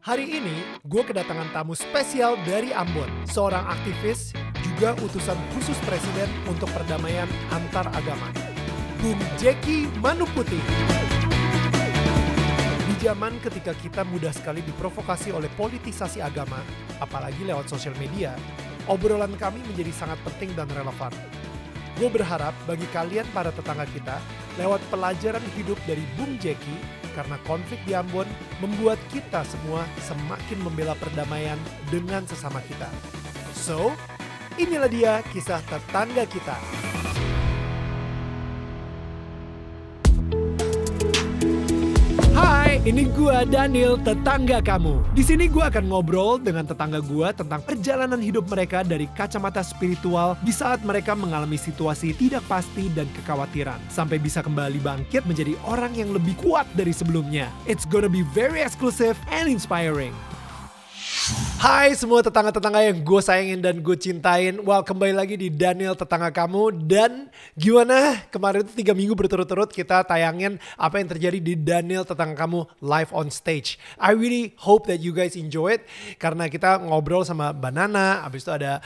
Hari ini, gue kedatangan tamu spesial dari Ambon. Seorang aktivis, juga utusan khusus presiden untuk perdamaian antar agama. Bung Jeki Manuputih. Di zaman ketika kita mudah sekali diprovokasi oleh politisasi agama, apalagi lewat sosial media, obrolan kami menjadi sangat penting dan relevan. Gue berharap bagi kalian para tetangga kita, lewat pelajaran hidup dari Bung Jeki, karena konflik di Ambon membuat kita semua semakin membela perdamaian dengan sesama kita. So, inilah dia kisah tetangga kita. Hai, ini gua Daniel, tetangga kamu. Di sini gua akan ngobrol dengan tetangga gua tentang perjalanan hidup mereka dari kacamata spiritual di saat mereka mengalami situasi tidak pasti dan kekhawatiran, sampai bisa kembali bangkit menjadi orang yang lebih kuat dari sebelumnya. It's gonna be very exclusive and inspiring. Hai semua tetangga-tetangga yang gue sayangin dan gue cintain. Well, kembali lagi di Daniel Tetangga Kamu. Dan gimana kemarin itu 3 minggu berturut-turut kita tayangin apa yang terjadi di Daniel Tetangga Kamu live on stage. I really hope that you guys enjoy it. Karena kita ngobrol sama Banana, habis itu ada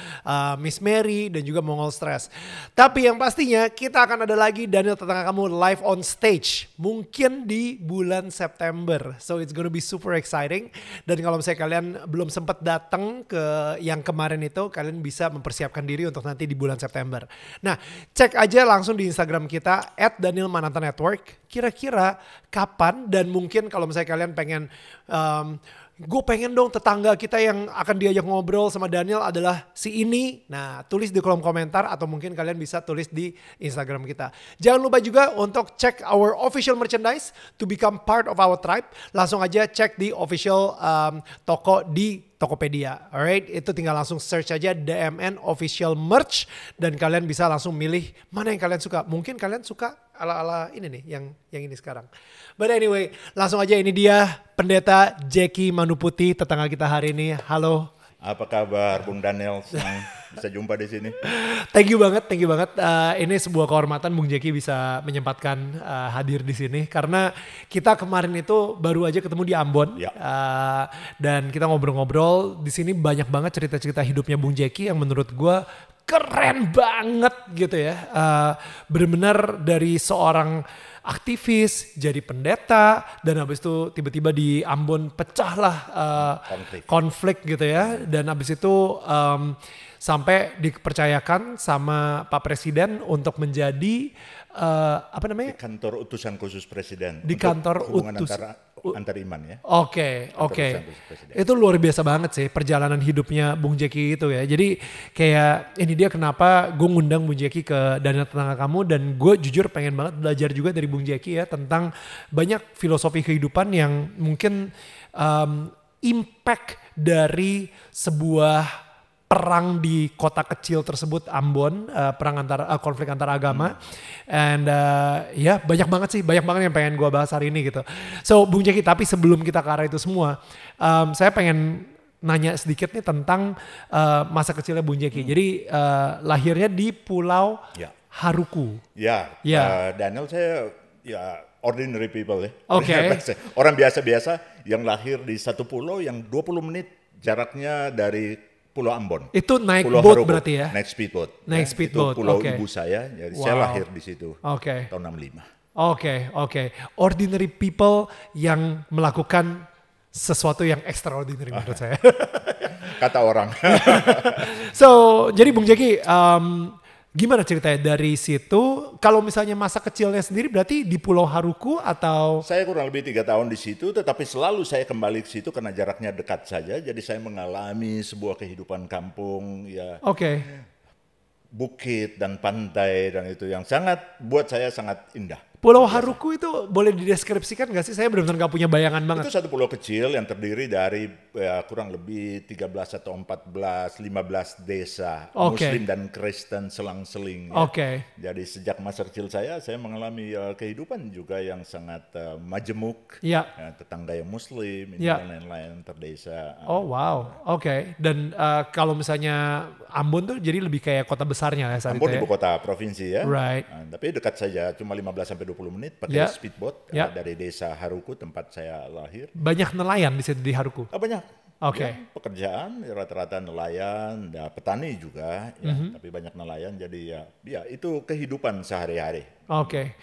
Miss Mary dan juga Mongol Stress. Tapi yang pastinya kita akan ada lagi Daniel Tetangga Kamu live on stage. Mungkin di bulan September. So it's gonna be super exciting. Dan kalau misalnya kalian belum sempat datang ke yang kemarin itu, kalian bisa mempersiapkan diri untuk nanti di bulan September. Nah, cek aja langsung di Instagram kita @DanielManantaNetwork. Kira-kira kapan, dan mungkin kalau misalnya kalian pengen gue pengen dong tetangga kita yang akan diajak ngobrol sama Daniel adalah si ini. Nah, tulis di kolom komentar atau mungkin kalian bisa tulis di Instagram kita. Jangan lupa juga untuk cek our official merchandise to become part of our tribe. Langsung aja cek di official toko di Tokopedia. Alright, itu tinggal langsung search aja DMN official merch dan kalian bisa langsung milih mana yang kalian suka. Mungkin kalian suka ala-ala ini nih, yang ini sekarang. But anyway, langsung aja, ini dia Pendeta Jeki Manuputih, tetangga kita hari ini. Halo. Apa kabar Bung Daniel? Senang bisa jumpa di sini. Thank you banget. Ini sebuah kehormatan Bung Jeki bisa menyempatkan hadir di sini karena kita kemarin itu baru aja ketemu di Ambon. Ya. Dan kita ngobrol-ngobrol di sini, banyak banget cerita-cerita hidupnya Bung Jeki yang menurut gue keren banget gitu ya. Benar-benar dari seorang aktivis jadi pendeta, dan habis itu tiba-tiba di Ambon pecahlah konflik gitu ya, dan habis itu sampai dipercayakan sama Pak Presiden untuk menjadi apa namanya? Di kantor utusan khusus presiden. Di kantor antar iman ya. Oke. Itu luar biasa banget sih perjalanan hidupnya Bung Jeki itu ya. Jadi kayak ini dia kenapa gue ngundang Bung Jeki ke Daniel Tetangga Kamu, dan gue jujur pengen banget belajar juga dari Bung Jeki ya tentang banyak filosofi kehidupan yang mungkin impact dari sebuah perang di kota kecil tersebut, Ambon, perang konflik antar agama, and ya banyak banget yang pengen gue bahas hari ini gitu. So Bung Jeki, tapi sebelum kita ke arah itu semua, saya pengen nanya sedikit nih tentang masa kecilnya Bung Jeki. Jadi lahirnya di Pulau Haruku. Ya. Daniel, saya ordinary people ya. Oke. Orang biasa-biasa yang lahir di satu pulau yang 20 menit jaraknya dari Pulau Ambon. Itu naik Pulau boat Haruku. berarti ya? Naik speedboat. Speedboat. Itu pulau ibu saya, jadi saya lahir di situ tahun 65. Oke. Ordinary people yang melakukan sesuatu yang extraordinary menurut saya. Kata orang. So, jadi Bung Jeki, gimana ceritanya dari situ? Kalau misalnya masa kecilnya sendiri berarti di Pulau Haruku atau? Saya kurang lebih 3 tahun di situ, tetapi selalu saya kembali ke situ karena jaraknya dekat saja. Jadi saya mengalami sebuah kehidupan kampung ya. Oke. Bukit dan pantai dan itu yang buat saya sangat indah. Pulau Haruku itu boleh dideskripsikan gak sih? Saya benar-benar gak punya bayangan banget. Itu satu pulau kecil yang terdiri dari kurang lebih 13 atau 15 desa, Muslim dan Kristen selang-seling. Ya. Jadi sejak masa kecil saya mengalami kehidupan juga yang sangat majemuk. Ya, tetangga yang Muslim, dan lain-lain terdesa. Oh wow, oke. Dan kalau misalnya Ambon tuh jadi lebih kayak kota besarnya ya saat Ambon itu ya? ibu kota provinsi ya. Right. Tapi dekat saja, cuma 15 sampai 20 menit pakai speedboat dari desa Haruku tempat saya lahir. Banyak nelayan di situ di Haruku? Banyak. Oke. Pekerjaan rata-rata nelayan, petani juga, tapi banyak nelayan. Jadi ya itu kehidupan sehari-hari. Oke.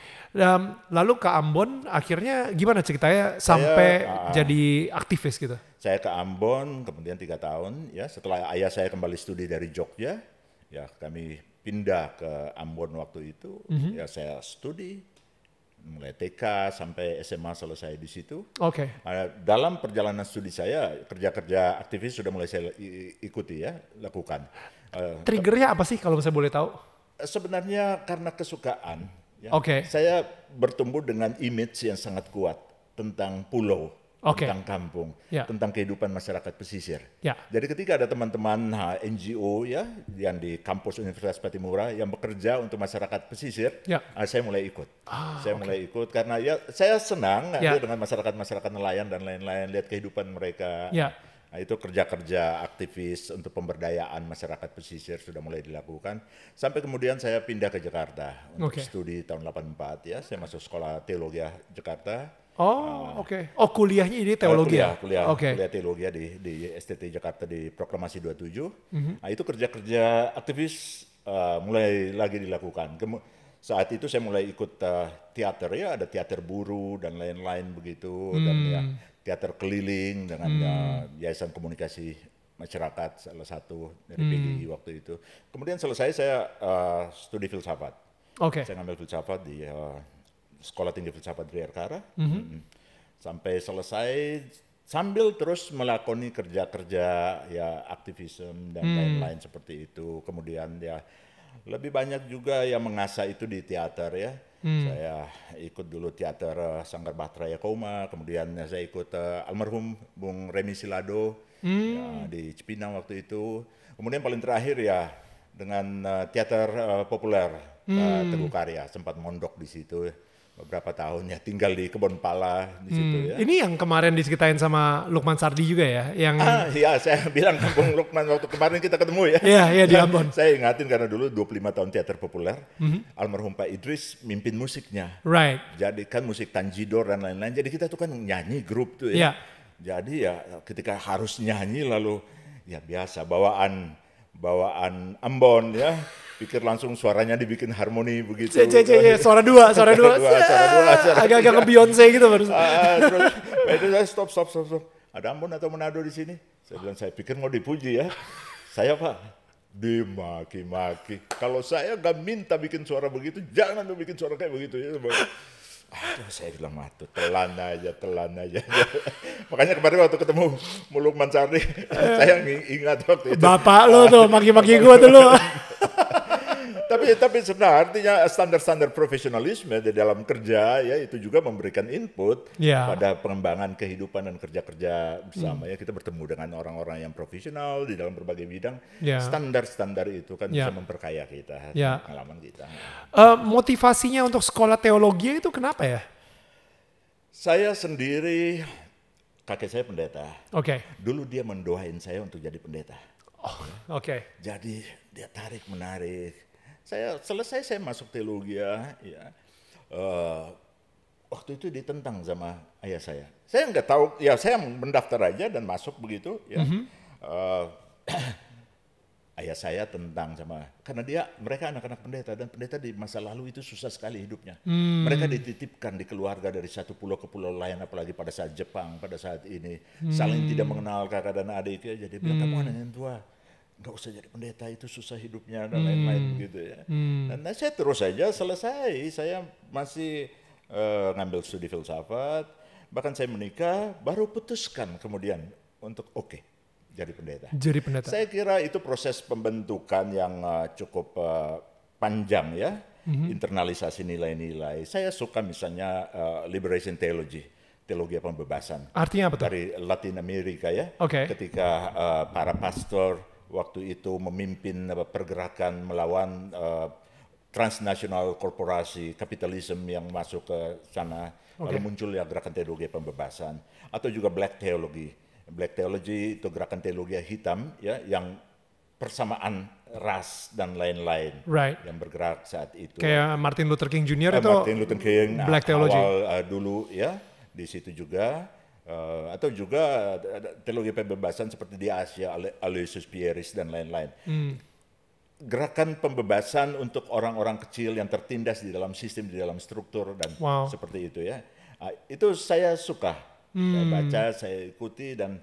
Lalu ke Ambon, akhirnya gimana ceritanya sampai jadi aktivis gitu? Saya ke Ambon, kemudian 3 tahun, ya setelah ayah saya kembali studi dari Jogja, ya kami pindah ke Ambon waktu itu. Ya saya studi. Mulai TK sampai SMA selesai di situ. Oke. Dalam perjalanan studi saya, kerja-kerja aktivis sudah mulai saya ikuti lakukan. Triggernya apa sih kalau saya boleh tahu? Sebenarnya karena kesukaan. Oke. Saya bertumbuh dengan image yang sangat kuat tentang pulau, tentang kampung, tentang kehidupan masyarakat pesisir. Jadi ketika ada teman-teman NGO yang di kampus Universitas Patimura yang bekerja untuk masyarakat pesisir, saya mulai ikut. Mulai ikut karena saya senang dengan masyarakat nelayan dan lain-lain, lihat kehidupan mereka. Nah, itu kerja-kerja aktivis untuk pemberdayaan masyarakat pesisir sudah mulai dilakukan. Sampai kemudian saya pindah ke Jakarta untuk studi tahun 84 saya masuk sekolah teologi Jakarta. Oke. Kuliahnya ini teologi? Kuliah teologi di STT Jakarta di Proklamasi 27. Nah, itu kerja-kerja aktivis mulai lagi dilakukan. Saat itu saya mulai ikut teater ada teater buru dan lain-lain begitu, dan teater keliling dengan Yayasan Komunikasi Masyarakat, salah satu dari PGI waktu itu. Kemudian selesai saya studi filsafat. Saya ngambil filsafat di Sekolah Tinggi Filsafat Triyarkara. Sampai selesai sambil terus melakoni kerja-kerja aktivisme dan lain-lain seperti itu. Kemudian lebih banyak juga yang mengasah itu di teater Saya ikut dulu teater Sanggar Bahtera Koma, kemudian saya ikut almarhum Bung Remi Silado di Cipinang waktu itu. Kemudian paling terakhir dengan teater populer Teguh Karya, sempat mondok di situ beberapa tahun tinggal di Kebon Pala di situ Ini yang kemarin diceritain sama Lukman Sardi juga yang saya bilang ke Bung Lukman waktu kemarin kita ketemu Iya di Ambon. Saya ingatin karena dulu 25 tahun teater populer, almarhum Pak Idris mimpin musiknya. Right. Jadi kan musik Tanjidor dan lain-lain. Jadi kita tuh kan nyanyi grup tuh Jadi ketika harus nyanyi lalu biasa bawaan Ambon pikir langsung suaranya dibikin harmoni begitu. Suara dua. Agak-agak ke Beyonce gitu baru. Terus itu saya stop. Ada Ambon atau Manado di sini? Saya bilang saya pikir mau dipuji Saya Pak dimaki-maki. Kalau saya gak minta bikin suara begitu, jangan lu bikin suara kayak begitu saya bilang telan aja. Makanya kemarin waktu ketemu Lukman Sardi, saya ingat waktu itu. Bapak lo tuh maki-maki gue tuh lo. Tapi sebenarnya artinya standar-standar profesionalisme di dalam kerja itu juga memberikan input pada pengembangan kehidupan dan kerja-kerja bersama kita bertemu dengan orang-orang yang profesional di dalam berbagai bidang. Standar-standar itu kan bisa memperkaya kita, pengalaman kita. Motivasinya untuk sekolah teologi itu kenapa ya? Saya sendiri, kakek saya pendeta. Dulu dia mendoain saya untuk jadi pendeta. Jadi dia tarik menarik. Selesai saya masuk teologi waktu itu ditentang sama ayah saya. Saya nggak tahu, saya mendaftar aja dan masuk begitu ayah saya tentang karena mereka anak-anak pendeta dan pendeta di masa lalu itu susah sekali hidupnya. Mereka dititipkan di keluarga dari satu pulau ke pulau lain, apalagi pada saat Jepang, pada saat ini saling tidak mengenal kakak dan adik jadi bilang kamu anak yang tua. Nggak usah jadi pendeta, itu susah hidupnya dan lain-lain gitu Dan saya terus saja selesai, saya masih ngambil studi filsafat, bahkan saya menikah, baru putuskan kemudian untuk jadi pendeta. Saya kira itu proses pembentukan yang cukup panjang internalisasi nilai-nilai. Saya suka misalnya liberation theology. Teologi pembebasan. Artinya apa tuh? Dari Latin Amerika ketika para pastor waktu itu memimpin pergerakan melawan transnasional korporasi kapitalisme yang masuk ke sana, lalu muncul gerakan teologi pembebasan, atau juga black theology. Black theology itu gerakan teologi hitam yang persamaan ras dan lain-lain yang bergerak saat itu. Kayak Martin Luther King Jr. itu Martin Luther King, Black Theology. Awal dulu ya di situ juga. Atau juga teologi pembebasan seperti di Asia, Aloysius Pieris dan lain-lain. Gerakan pembebasan untuk orang-orang kecil yang tertindas di dalam sistem, di dalam struktur dan seperti itu ya. Itu saya suka, saya baca, saya ikuti dan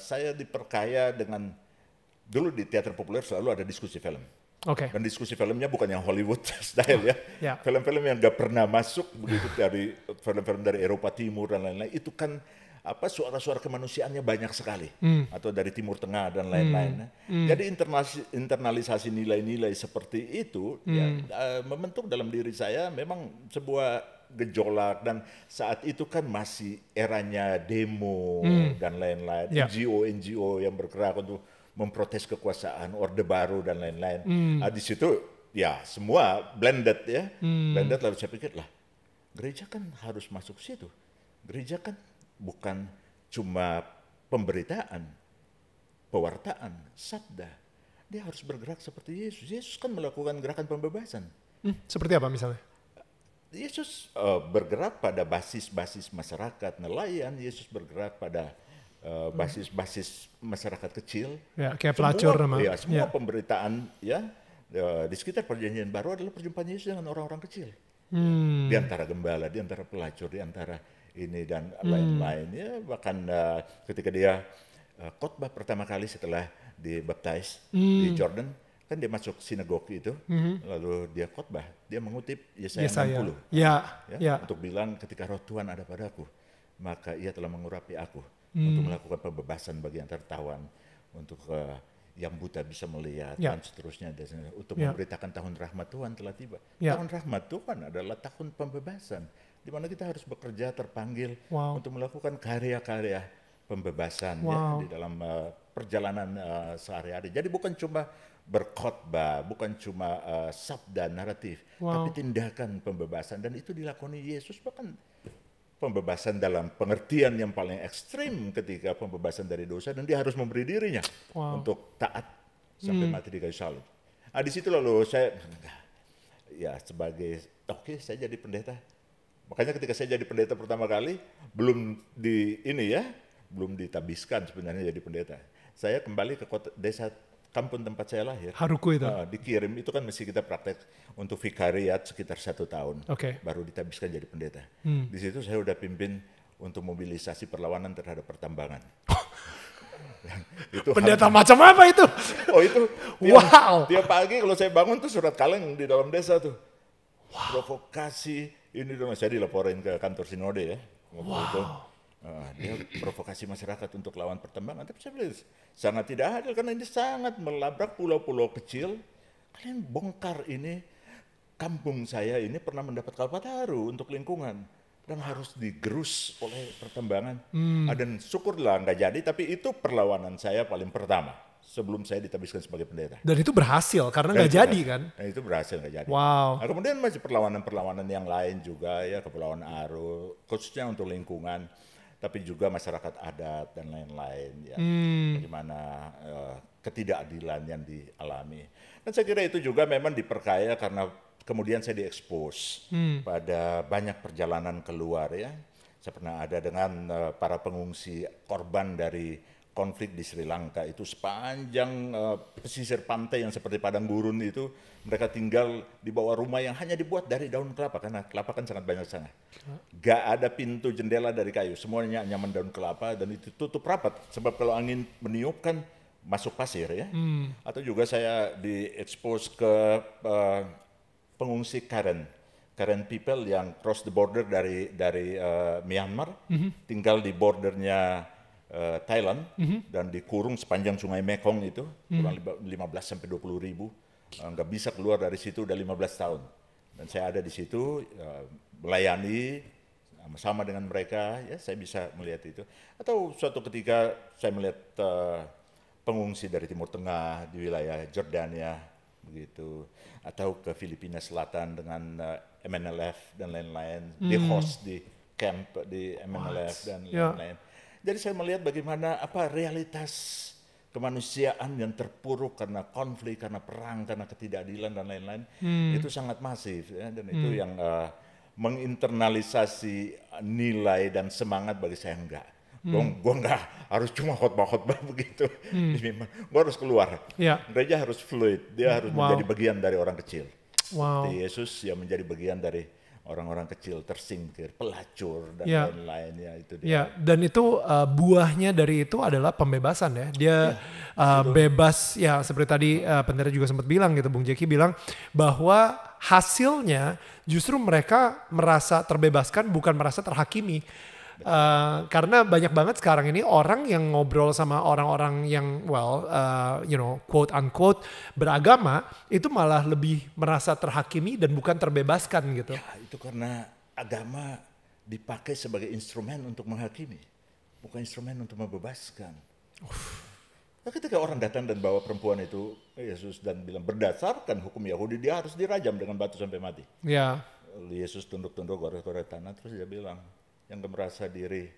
saya diperkaya dengan, dulu di teater populer selalu ada diskusi film. Dan diskusi filmnya bukan yang Hollywood style ya. Film-film yang gak pernah masuk begitu dari film-film dari Eropa Timur dan lain-lain, itu kan suara-suara kemanusiaannya banyak sekali, atau dari Timur Tengah dan lain-lain. Jadi internalisasi nilai-nilai seperti itu ya, membentuk dalam diri saya memang sebuah gejolak, dan saat itu kan masih eranya demo dan lain-lain, NGO yang bergerak untuk memprotes kekuasaan Orde Baru dan lain-lain. Di situ ya semua blended ya, blended. Lalu saya pikir lah, gereja kan harus masuk situ. Gereja kan bukan cuma pemberitaan, pewartaan, sabda. Dia harus bergerak seperti Yesus. Yesus kan melakukan gerakan pembebasan. Seperti apa misalnya? Yesus bergerak pada basis-basis masyarakat nelayan. Yesus bergerak pada basis-basis masyarakat kecil. Ya, kayak pelacur. Semua pemberitaan ya di sekitar perjanjian baru adalah perjumpaan Yesus dengan orang-orang kecil. Di antara gembala, di antara pelacur, di antara ini dan lain-lain. Ya, bahkan ketika dia khotbah pertama kali setelah dibaptis di Jordan, kan dia masuk sinagogi itu, lalu dia khotbah, dia mengutip Yesaya 60. Untuk bilang, ketika roh Tuhan ada padaku, maka ia telah mengurapi aku untuk melakukan pembebasan bagi yang tertawan, untuk yang buta bisa melihat, dan seterusnya, untuk memberitakan tahun rahmat Tuhan telah tiba. Tahun rahmat Tuhan adalah tahun pembebasan, di mana kita harus bekerja, terpanggil untuk melakukan karya-karya pembebasan di dalam perjalanan sehari-hari. Jadi bukan cuma berkhotbah, bukan cuma sabda naratif, tapi tindakan pembebasan, dan itu dilakoni Yesus. Bahkan pembebasan dalam pengertian yang paling ekstrim ketika pembebasan dari dosa, dan dia harus memberi dirinya untuk taat sampai mati di kayu salib. Di situ lalu saya sebagai saya jadi pendeta. Makanya ketika saya jadi pendeta pertama kali, belum ditabiskan sebenarnya jadi pendeta. Saya kembali ke desa kampung tempat saya lahir. Haruku itu? Dikirim, itu kan mesti kita praktek untuk vikariat sekitar 1 tahun. Baru ditabiskan jadi pendeta. Di situ saya udah pimpin untuk mobilisasi perlawanan terhadap pertambangan. Itu pendeta macam apa itu? Itu tiap pagi kalau saya bangun tuh surat kaleng di dalam desa tuh. Provokasi, ini dong, saya dilaporin ke kantor sinode ya. Dia provokasi masyarakat untuk lawan pertambangan, tapi saya bilang sangat tidak adil karena ini sangat melabrak pulau-pulau kecil. Kalian bongkar ini, kampung saya ini pernah mendapat Kalpataru untuk lingkungan dan harus digerus oleh pertambangan. Dan syukurlah nggak jadi, tapi itu perlawanan saya paling pertama sebelum saya ditabiskan sebagai pendeta. Dan itu berhasil karena nggak jadi kan? Itu berhasil nggak jadi. Kemudian masih perlawanan-perlawanan yang lain juga ya, Kepulauan Aru, khususnya untuk lingkungan. Tapi juga masyarakat adat dan lain-lain ya, bagaimana ketidakadilan yang dialami. Dan saya kira itu juga memang diperkaya karena kemudian saya diekspos pada banyak perjalanan keluar ya. Saya pernah ada dengan para pengungsi korban dari konflik di Sri Lanka, itu sepanjang pesisir pantai yang seperti padang gurun itu, mereka tinggal di bawah rumah yang hanya dibuat dari daun kelapa, karena kelapa kan sangat banyak sana. Gak ada pintu jendela dari kayu, semuanya nyaman daun kelapa, dan itu tutup rapat, sebab kalau angin meniup kan masuk pasir ya. Atau juga saya diekspos ke pengungsi Karen people yang cross the border dari Myanmar, tinggal di bordernya Thailand, dan dikurung sepanjang sungai Mekong itu, kurang 15 sampai 20 ribu, nggak bisa keluar dari situ udah 15 tahun. Dan saya ada di situ, melayani sama dengan mereka, ya saya bisa melihat itu. Atau suatu ketika saya melihat pengungsi dari Timur Tengah di wilayah Jordania, begitu, atau ke Filipina Selatan dengan MNLF dan lain-lain, di host di camp di MNLF dan lain-lain. Jadi saya melihat bagaimana realitas kemanusiaan yang terpuruk karena konflik, karena perang, karena ketidakadilan dan lain-lain, itu sangat masif ya, dan itu yang menginternalisasi nilai dan semangat bagi saya enggak. Gue enggak harus cuma khotbah-khotbah begitu. Gue harus keluar. Gereja harus fluid, dia harus menjadi bagian dari orang kecil. Seperti Yesus yang menjadi bagian dari orang-orang kecil, tersingkir, pelacur dan lain-lain ya itu dia. Dan itu buahnya dari itu adalah pembebasan ya. Dia bebas ya, seperti tadi pendeta juga sempat bilang gitu, Bung Jeki bilang bahwa hasilnya justru mereka merasa terbebaskan, bukan merasa terhakimi. Karena banyak banget sekarang ini orang yang ngobrol sama orang-orang yang quote unquote beragama itu malah lebih merasa terhakimi dan bukan terbebaskan gitu. Ya, itu karena agama dipakai sebagai instrumen untuk menghakimi, bukan instrumen untuk membebaskan. Nah, ketika orang datang dan bawa perempuan itu Yesus dan bilang berdasarkan hukum Yahudi dia harus dirajam dengan batu sampai mati. Yesus tunduk-tunduk gorek-gorek tanah terus dia bilang, yang merasa diri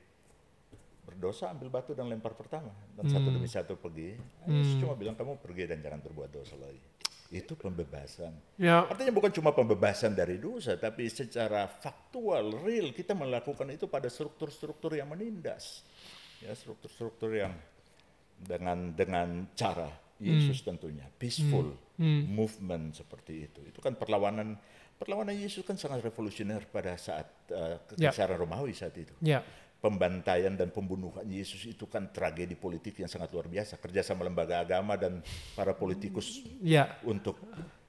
berdosa ambil batu dan lempar pertama, dan satu demi satu pergi. Yesus cuma bilang kamu pergi dan jangan berbuat dosa lagi. Itu pembebasan. Artinya bukan cuma pembebasan dari dosa, tapi secara faktual, real kita melakukan itu pada struktur-struktur yang menindas, ya struktur-struktur yang dengan cara Yesus tentunya peaceful movement seperti itu. Itu kan perlawanan Yesus kan sangat revolusioner pada saat kekaisaran Romawi saat itu. Pembantaian dan pembunuhan Yesus itu kan tragedi politik yang sangat luar biasa. Kerjasama lembaga agama dan para politikus untuk,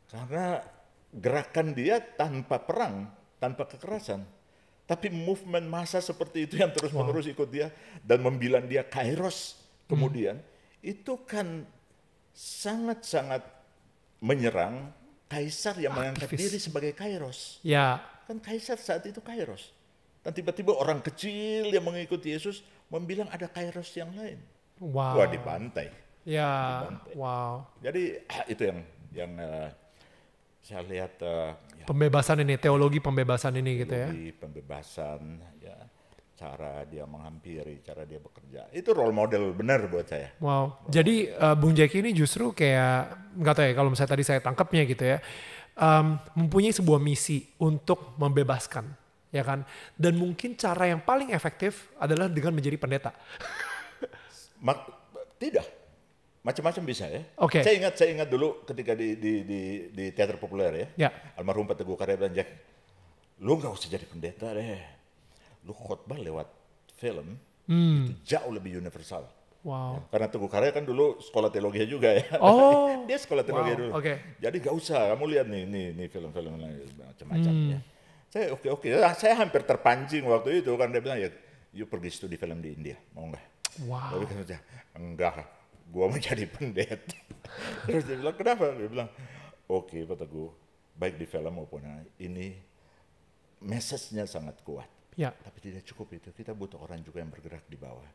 karena gerakan dia tanpa perang, tanpa kekerasan. Tapi movement massa seperti itu yang terus-menerus ikut dia dan membilang dia kairos kemudian, itu kan sangat-sangat menyerang kaisar yang mengangkat diri sebagai kairos. Kan kaisar saat itu kairos. Dan tiba-tiba orang kecil yang mengikuti Yesus membilang ada kairos yang lain. Wah, dibantai. Jadi itu yang saya lihat pembebasan ini, teologi pembebasan ini gitu ya. Teologi pembebasan ya. Cara dia menghampiri, cara dia bekerja. Itu role model benar buat saya. Jadi Bung Jeki ini justru kayak, nggak tahu ya kalau misalnya tadi saya tangkapnya gitu ya, mempunyai sebuah misi untuk membebaskan, ya kan? Dan mungkin cara yang paling efektif adalah dengan menjadi pendeta. Tidak, macam-macam bisa ya. Saya ingat dulu ketika di teater populer ya. Almarhum Pak Teguh Karya bilang, Jack, lu nggak usah jadi pendeta deh. Lu khotbah lewat film itu jauh lebih universal. Ya, karena Teguh Karya kan dulu sekolah teologi juga ya. Dia sekolah teologi dulu. Jadi gak usah, kamu lihat nih film-film macam-macam ya. Saya oke. Saya hampir terpancing waktu itu kan dia bilang ya, you pergi studi film di India, mau nggak? Tapi kan saya, enggak, gua mau jadi pendeta. Terus dia bilang kenapa? Dia bilang oke, Pak Teguh, baik di film maupun ini message-nya sangat kuat. Tapi tidak cukup itu, kita butuh orang juga yang bergerak di bawah,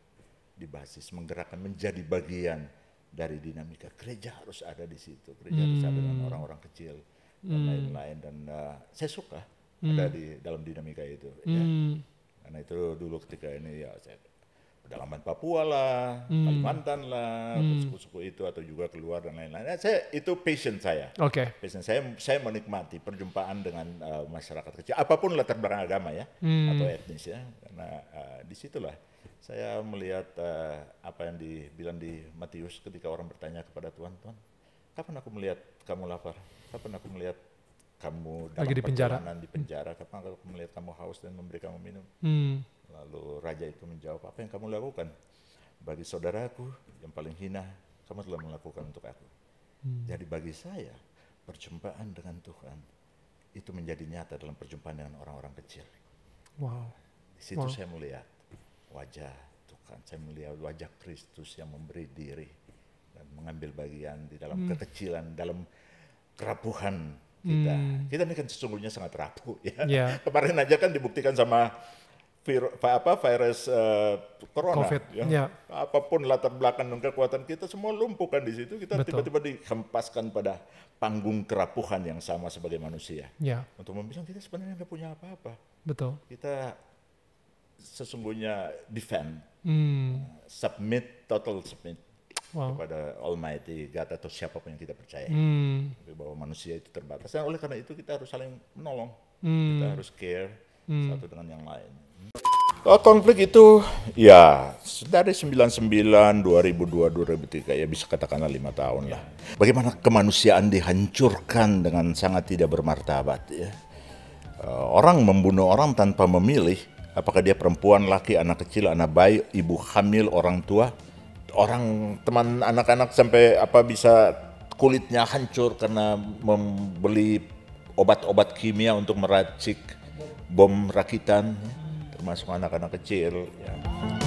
di basis, menggerakkan, menjadi bagian dari dinamika. Gereja harus ada di situ, gereja harus ada dengan orang-orang kecil dan lain-lain. Dan saya suka ada di dalam dinamika itu. Ya. Karena itu dulu ketika ini ya saya pedalaman Papua lah, Kalimantan lah, suku-suku itu atau juga keluar dan lain-lain. Itu passion saya. Passion saya menikmati perjumpaan dengan masyarakat kecil, apapun latar belakang agama ya, atau etnis ya. Karena disitulah saya melihat apa yang dibilang di Matius ketika orang bertanya kepada Tuhan, kapan aku melihat kamu lapar? Kapan aku melihat kamu dalam perjalanan di penjara? Kapan aku melihat kamu haus dan memberi kamu minum? Lalu raja itu menjawab, apa yang kamu lakukan bagi saudaraku yang paling hina, kamu telah melakukan untuk aku. Jadi bagi saya, perjumpaan dengan Tuhan itu menjadi nyata dalam perjumpaan dengan orang-orang kecil. Di situ saya melihat wajah Tuhan, saya melihat wajah Kristus yang memberi diri dan mengambil bagian di dalam kekecilan, dalam kerapuhan kita. Kita ini kan sesungguhnya sangat rapuh ya. Kemarin aja kan dibuktikan sama virus corona, apapun latar belakang dan kekuatan kita semua lumpuhkan di situ. Kita tiba-tiba dihempaskan pada panggung kerapuhan yang sama sebagai manusia. Untuk membilang kita sebenarnya nggak punya apa-apa. Kita sesungguhnya defend, submit, total submit. kepada Almighty God atau siapapun yang kita percaya. Bahwa manusia itu terbatas. Dan oleh karena itu kita harus saling menolong. Kita harus care satu dengan yang lain. Konflik itu ya dari 99, 2002, 2003 ya bisa katakanlah 5 tahun lah. Bagaimana kemanusiaan dihancurkan dengan sangat tidak bermartabat ya. Orang membunuh orang tanpa memilih apakah dia perempuan, laki, anak kecil, anak bayi, ibu hamil, orang tua, orang teman anak-anak sampai bisa kulitnya hancur karena membeli obat-obat kimia untuk meracik bom rakitan. Termasuk anak-anak kecil. Ya.